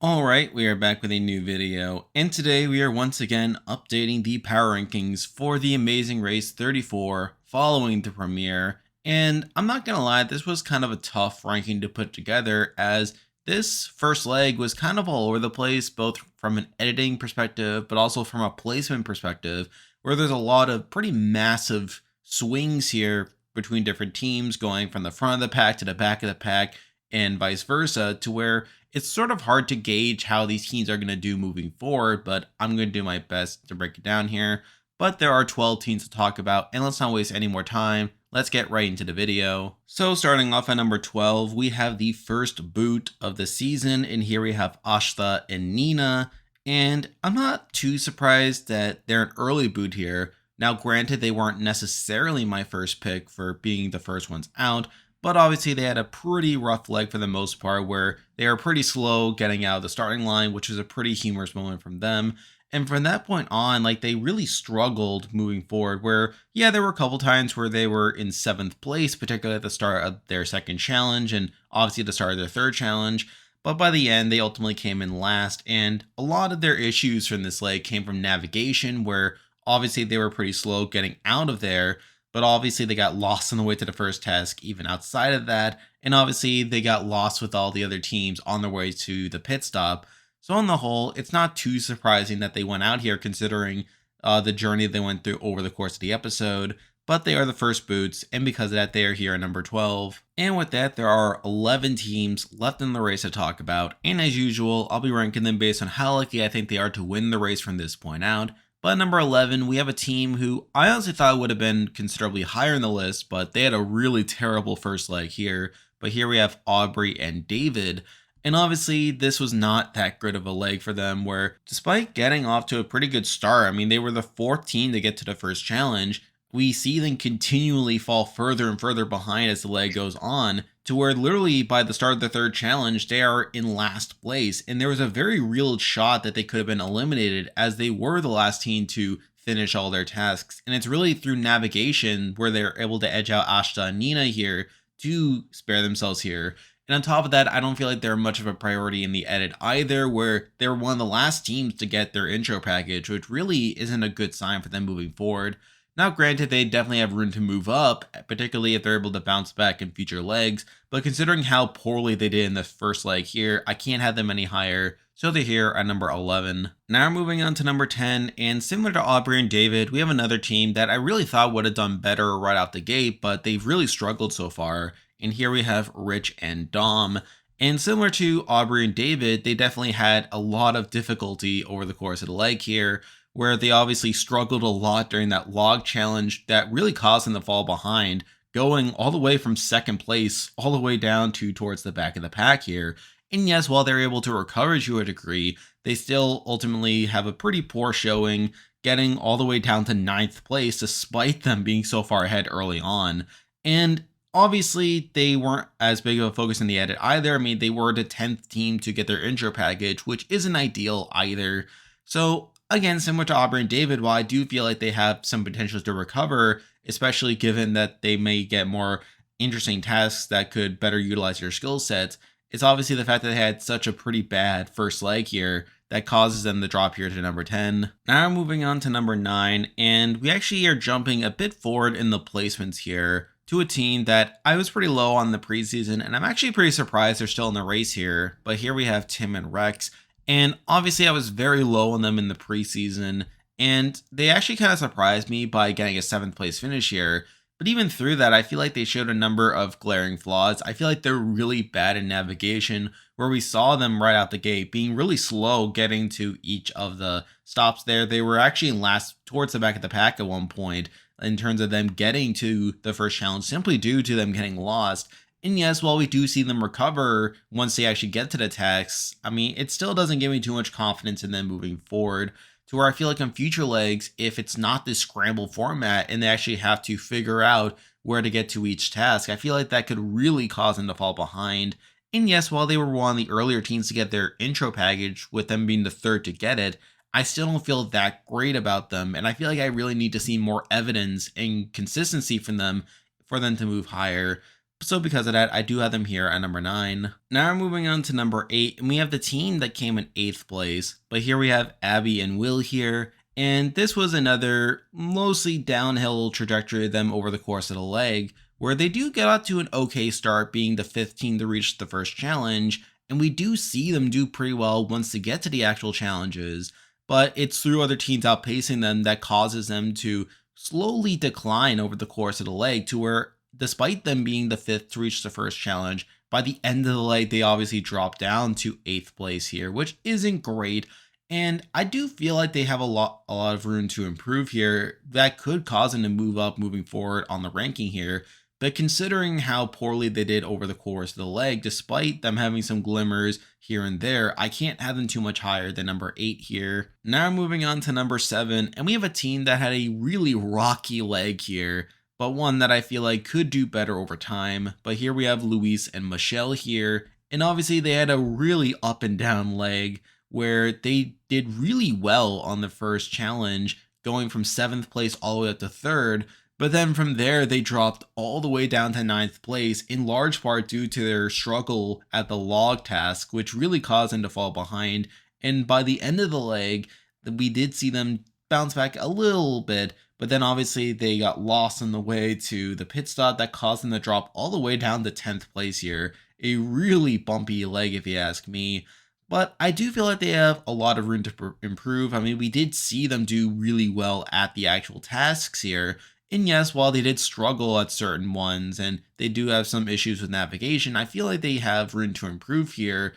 Alright, we are back with a new video, and today we are once again updating the power rankings for the Amazing Race 34 following the premiere. And I'm not gonna lie, this was kind of a tough ranking to put together, as this first leg was kind of all over the place, both from an editing perspective, but also from a placement perspective, where there's a lot of pretty massive swings here between different teams, going from the front of the pack to the back of the pack, and vice versa, to where it's sort of hard to gauge how these teams are going to do moving forward, but I'm going to do my best to break it down here. But there are 12 teams to talk about, and let's not waste any more time. Let's get right into the video. So starting off at number 12, we have the first boot of the season, and here we have Aastha and Nina. And I'm not too surprised that they're an early boot here. Now granted, they weren't necessarily my first pick for being the first ones out, but obviously they had a pretty rough leg for the most part, where they were pretty slow getting out of the starting line, which was a pretty humorous moment from them. And from that point on, like, they really struggled moving forward, where, yeah, there were a couple times where they were in 7th place, particularly at the start of their second challenge and obviously at the start of their third challenge. But by the end, they ultimately came in last, and a lot of their issues from this leg came from navigation, where obviously they were pretty slow getting out of there, but obviously they got lost on the way to the first task even outside of that, and obviously they got lost with all the other teams on their way to the pit stop. So on the whole, it's not too surprising that they went out here, considering the journey they went through over the course of the episode, but they are the first boots, and because of that, they are here at number 12. And with that, there are 11 teams left in the race to talk about, and as usual, I'll be ranking them based on how likely I think they are to win the race from this point out. But at number 11, we have a team who I honestly thought would have been considerably higher in the list, but they had a really terrible first leg here. But here we have Aubrey and David. And obviously, this was not that good of a leg for them, where despite getting off to a pretty good start, I mean, they were the 4th team to get to the first challenge, we see them continually fall further and further behind as the leg goes on, to where literally by the start of the third challenge, they are in last place. And there was a very real shot that they could have been eliminated, as they were the last team to finish all their tasks. And it's really through navigation where they're able to edge out Aastha and Nina here to spare themselves here. And on top of that, I don't feel like they're much of a priority in the edit either, where they were one of the last teams to get their intro package, which really isn't a good sign for them moving forward. Now granted, they definitely have room to move up, particularly if they're able to bounce back in future legs, but considering how poorly they did in the first leg here, I can't have them any higher, so they're here at number 11. Now moving on to number 10, and similar to Aubrey and David, we have another team that I really thought would have done better right out the gate, but they've really struggled so far, and here we have Rich and Dom. And similar to Aubrey and David, they definitely had a lot of difficulty over the course of the leg here, where they obviously struggled a lot during that log challenge that really caused them to fall behind, going all the way from 2nd place all the way down to towards the back of the pack here. And yes, while they're able to recover to a degree, they still ultimately have a pretty poor showing, getting all the way down to 9th place despite them being so far ahead early on. And obviously, they weren't as big of a focus in the edit either. I mean, they were the 10th team to get their intro package, which isn't ideal either. So again, similar to Aubrey and David, while I do feel like they have some potential to recover, especially given that they may get more interesting tasks that could better utilize their skill sets, it's obviously the fact that they had such a pretty bad first leg here that causes them to drop here to number 10. Now moving on to number 9, and we actually are jumping a bit forward in the placements here to a team that I was pretty low on the preseason, and I'm actually pretty surprised they're still in the race here. But here we have Tim and Rex. And obviously I was very low on them in the preseason, and they actually kind of surprised me by getting a 7th place finish here. But even through that, I feel like they showed a number of glaring flaws. I feel like they're really bad in navigation, where we saw them right out the gate being really slow getting to each of the stops there. They were actually last towards the back of the pack at one point in terms of them getting to the first challenge, simply due to them getting lost. And yes, while we do see them recover once they actually get to the tasks, I mean, it still doesn't give me too much confidence in them moving forward, to where I feel like on future legs, if it's not this scramble format and they actually have to figure out where to get to each task, I feel like that could really cause them to fall behind. And yes, while they were one of the earlier teams to get their intro package, with them being the 3rd to get it, I still don't feel that great about them, and I feel like I really need to see more evidence and consistency from them for them to move higher. So because of that, I do have them here at number 9. Now we're moving on to number 8, and we have the team that came in 8th place. But here we have Abby and Will here. And this was another mostly downhill trajectory of them over the course of the leg, where they do get out to an okay start, being the 5th team to reach the first challenge. And we do see them do pretty well once they get to the actual challenges. But it's through other teams outpacing them that causes them to slowly decline over the course of the leg, to where despite them being the 5th to reach the first challenge, by the end of the leg, they obviously drop down to 8th place here, which isn't great. And I do feel like they have a lot of room to improve here. That could cause them to move up moving forward on the ranking here. But considering how poorly they did over the course of the leg, despite them having some glimmers here and there, I can't have them too much higher than number 8 here. Now moving on to number 7, and we have a team that had a really rocky leg here, but one that I feel like could do better over time. But here we have Luis and Michelle here, and obviously they had a really up and down leg where they did really well on the first challenge, going from 7th place all the way up to 3rd. But then from there, they dropped all the way down to 9th place, in large part due to their struggle at the log task, which really caused them to fall behind. And by the end of the leg, we did see them bounce back a little bit, but then obviously they got lost on the way to the pit stop that caused them to drop all the way down to 10th place here. A really bumpy leg, if you ask me. But I do feel like they have a lot of room to improve. I mean, we did see them do really well at the actual tasks here. And yes, while they did struggle at certain ones and they do have some issues with navigation, I feel like they have room to improve here.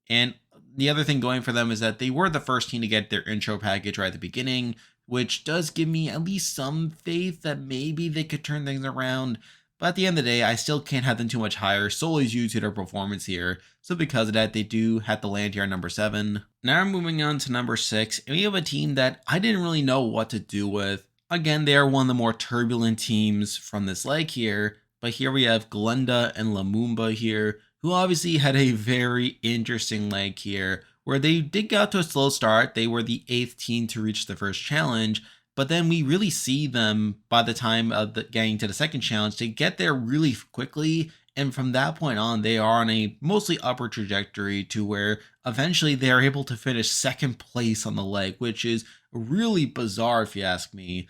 And the other thing going for them is that they were the first team to get their intro package right at the beginning, which does give me at least some faith that maybe they could turn things around. But at the end of the day, I still can't have them too much higher solely due to their performance here. So because of that, they do have to land here at number 7. Now we're moving on to number 6, and we have a team that I didn't really know what to do with. Again, they are one of the more turbulent teams from this leg here, but here we have Glenda and Lumumba here, who obviously had a very interesting leg here, where they did get out to a slow start. They were the 8th team to reach the first challenge, but then we really see them by the time of getting to the second challenge, they get there really quickly. And from that point on, they are on a mostly upward trajectory to where eventually they are able to finish 2nd place on the leg, which is really bizarre if you ask me.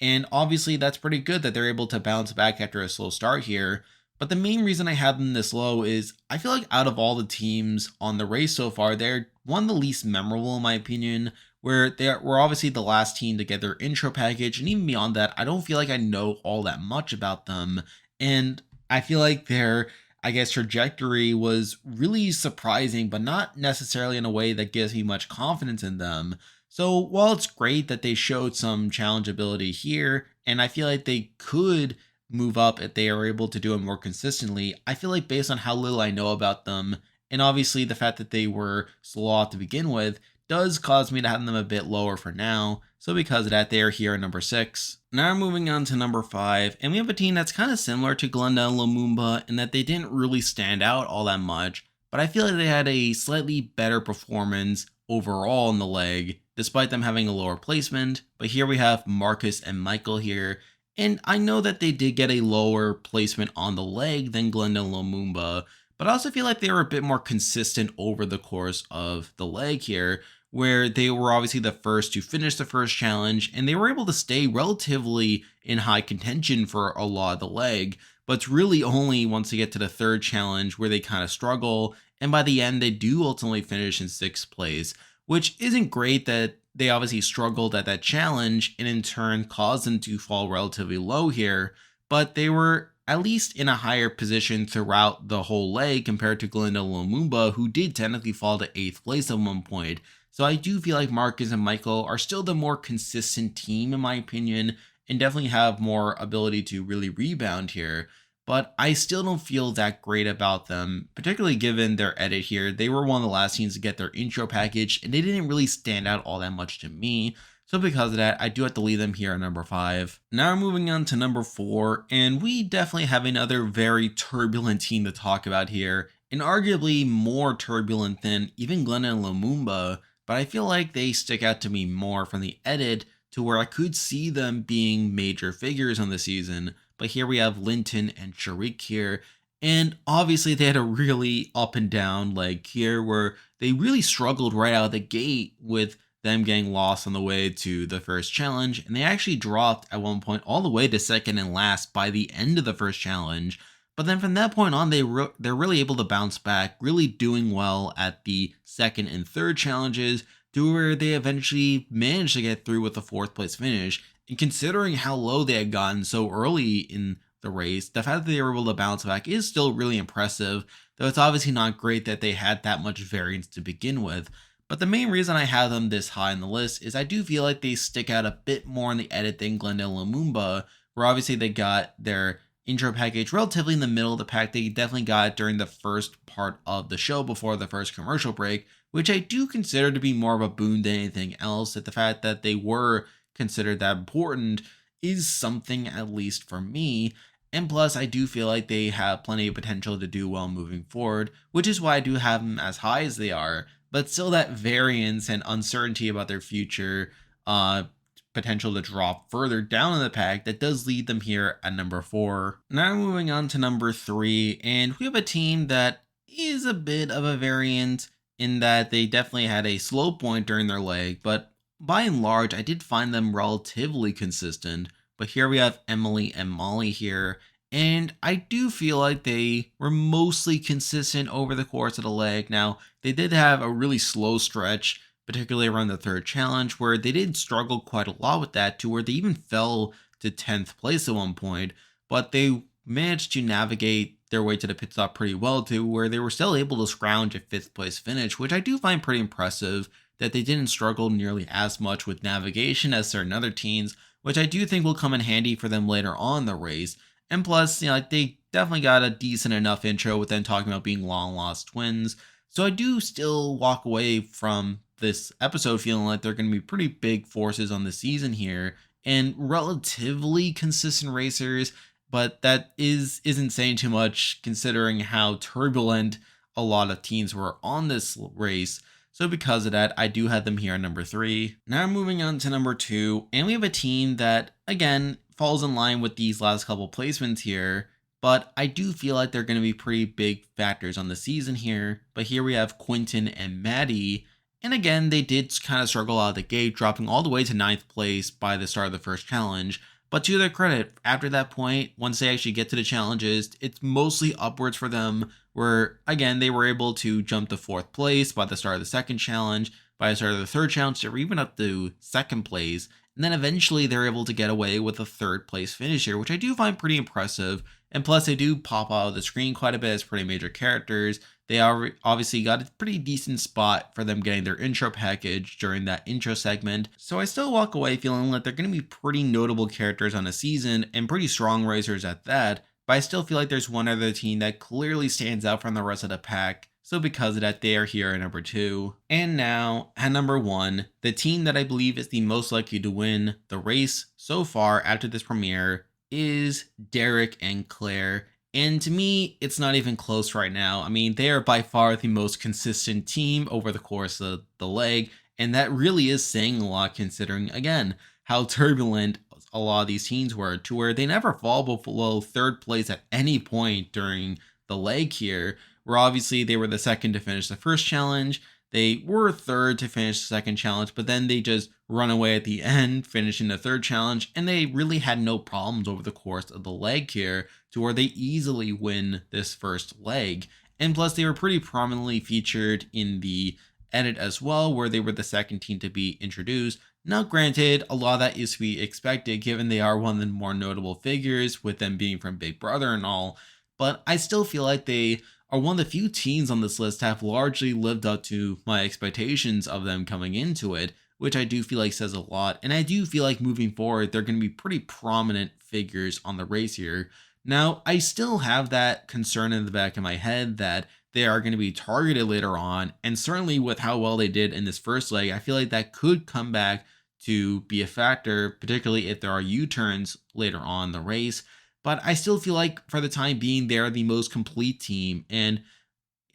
And obviously that's pretty good that they're able to bounce back after a slow start here. But the main reason I have them this low is I feel like out of all the teams on the race so far, they're one of the least memorable in my opinion, where they were obviously the last team to get their intro package. And even beyond that, I don't feel like I know all that much about them. And I feel like their, I guess, trajectory was really surprising, but not necessarily in a way that gives me much confidence in them. So while it's great that they showed some challenge ability here, and I feel like they could move up if they are able to do it more consistently, I feel like based on how little I know about them, and obviously the fact that they were slow to begin with, does cause me to have them a bit lower for now. So because of that, they are here at number 6. Now we're moving on to number 5, and we have a team that's kind of similar to Glenda and Lumumba in that they didn't really stand out all that much, but I feel like they had a slightly better performance overall in the leg, despite them having a lower placement. But here we have Marcus and Michael here, and I know that they did get a lower placement on the leg than Glenda and Lumumba, but I also feel like they were a bit more consistent over the course of the leg here, where they were obviously the first to finish the first challenge, and they were able to stay relatively in high contention for a lot of the leg. But it's really only once they get to the 3rd challenge where they kind of struggle, and by the end they do ultimately finish in 6th place, which isn't great that they obviously struggled at that challenge and in turn caused them to fall relatively low here, but they were at least in a higher position throughout the whole leg compared to Glenda Lumumba, who did technically fall to 8th place at one point. So I do feel like Marcus and Michael are still the more consistent team in my opinion, and definitely have more ability to really rebound here. But I still don't feel that great about them, particularly given their edit here. They were one of the last teams to get their intro package, and they didn't really stand out all that much to me. So because of that, I do have to leave them here at number 5. Now we're moving on to number 4, and we definitely have another very turbulent team to talk about here, and arguably more turbulent than even Glenda and Lumumba, but I feel like they stick out to me more from the edit to where I could see them being major figures on the season. But here we have Linton and Sharik here, And obviously, they had a really up and down leg here where they really struggled right out of the gate with them getting lost on the way to the first challenge. And they actually dropped at one point all the way to second and last by the end of the first challenge. But then from that point on, they're really able to bounce back, really doing well at the second and third challenges to where they eventually managed to get through with a fourth place finish. And considering how low they had gotten so early in the race, the fact that they were able to bounce back is still really impressive, though it's obviously not great that they had that much variance to begin with. But the main reason I have them this high on the list is I do feel like they stick out a bit more in the edit than Glenda and Lumumba, where obviously they got their intro package relatively in the middle of the pack. They definitely got it during the first part of the show before the first commercial break, which I do consider to be more of a boon than anything else. That the fact that they were considered that important is something, at least for me. And plus, I do feel like they have plenty of potential to do well moving forward, which is why I do have them as high as they are. But still, that variance and uncertainty about their future potential to drop further down in the pack, that does lead them here at number 4. Now moving on to number 3, and we have a team that is a bit of a variant in that they definitely had a slow point during their leg, but by and large, I did find them relatively consistent. But here we have Emily and Molly here, and I do feel like they were mostly consistent over the course of the leg. Now, they did have a really slow stretch, particularly around the third challenge, where they did struggle quite a lot with that, to where they even fell to 10th place at one point, but they managed to navigate their way to the pit stop pretty well, to where they were still able to scrounge a 5th place finish, which I do find pretty impressive, that they didn't struggle nearly as much with navigation as certain other teams, which I do think will come in handy for them later on in the race. And plus, they definitely got a decent enough intro with them talking about being long lost twins. So I do still walk away from this episode feeling like they're going to be pretty big forces on the season here and relatively consistent racers, but that isn't saying too much considering how turbulent a lot of teams were on this race. So because of that, I do have them here at number 3. Now moving on to number 2, and we have a team that, again, falls in line with these last couple placements here, but I do feel like they're going to be pretty big factors on the season here. But here we have Quinton and Mattie, and again, they did kind of struggle out of the gate, dropping all the way to 9th place by the start of the first challenge. But to their credit, after that point, once they actually get to the challenges, it's mostly upwards for them, where, again, they were able to jump to 4th place by the start of the second challenge, by the start of the third challenge, they were even up to 2nd place, and then eventually they're able to get away with a 3rd place finish here, which I do find pretty impressive. And plus, they do pop out of the screen quite a bit as pretty major characters. They obviously got a pretty decent spot for them getting their intro package during that intro segment. So I still walk away feeling like they're going to be pretty notable characters on a season and pretty strong racers at that. But I still feel like there's one other team that clearly stands out from the rest of the pack. So because of that, they are here at number 2. And now at number 1, the team that I believe is the most likely to win the race so far after this premiere is Derek and Claire. And to me, it's not even close right now. I mean, they are by far the most consistent team over the course of the leg. And that really is saying a lot considering, again, how turbulent a lot of these teams were, to where they never fall below 3rd place at any point during the leg here, where obviously they were the 2nd to finish the first challenge. They were 3rd to finish the second challenge, but then they just run away at the end, finishing the 3rd challenge, and they really had no problems over the course of the leg here, to where they easily win this first leg. And plus, they were pretty prominently featured in the edit as well, where they were the 2nd team to be introduced. Now, granted, a lot of that is to be expected, given they are one of the more notable figures, with them being from Big Brother and all, but I still feel like they are one of the few teams on this list have largely lived up to my expectations of them coming into it, which I do feel like says a lot. And I do feel like moving forward, they're going to be pretty prominent figures on the race here. Now, I still have that concern in the back of my head that they are going to be targeted later on. And certainly with how well they did in this first leg, I feel like that could come back to be a factor, particularly if there are U-turns later on in the race. But I still feel like for the time being, they're the most complete team. And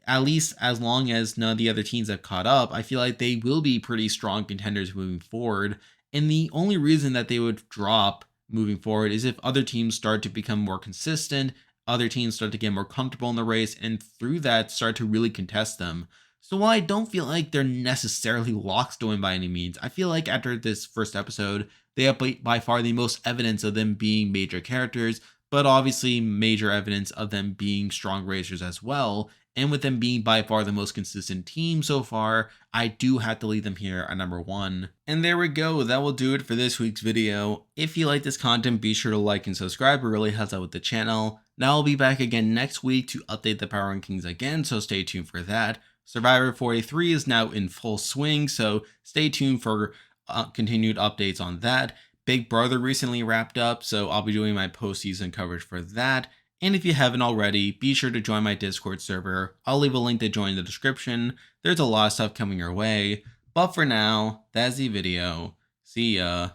at least as long as none of the other teams have caught up, I feel like they will be pretty strong contenders moving forward. And the only reason that they would drop moving forward is if other teams start to become more consistent, other teams start to get more comfortable in the race, and through that start to really contest them. So while I don't feel like they're necessarily locks to win by any means, I feel like after this first episode, they have by far the most evidence of them being major characters, but obviously major evidence of them being strong racers as well. And with them being by far the most consistent team so far, I do have to leave them here at number 1. And there we go, that will do it for this week's video. If you like this content, be sure to like and subscribe, it really helps out with the channel. Now I'll be back again next week to update the power rankings again, so stay tuned for that. Survivor 43 is now in full swing, so stay tuned for continued updates on that. Big Brother recently wrapped up, so I'll be doing my postseason coverage for that. And if you haven't already, be sure to join my Discord server. I'll leave a link to join in the description. There's a lot of stuff coming your way. But for now, that's the video. See ya.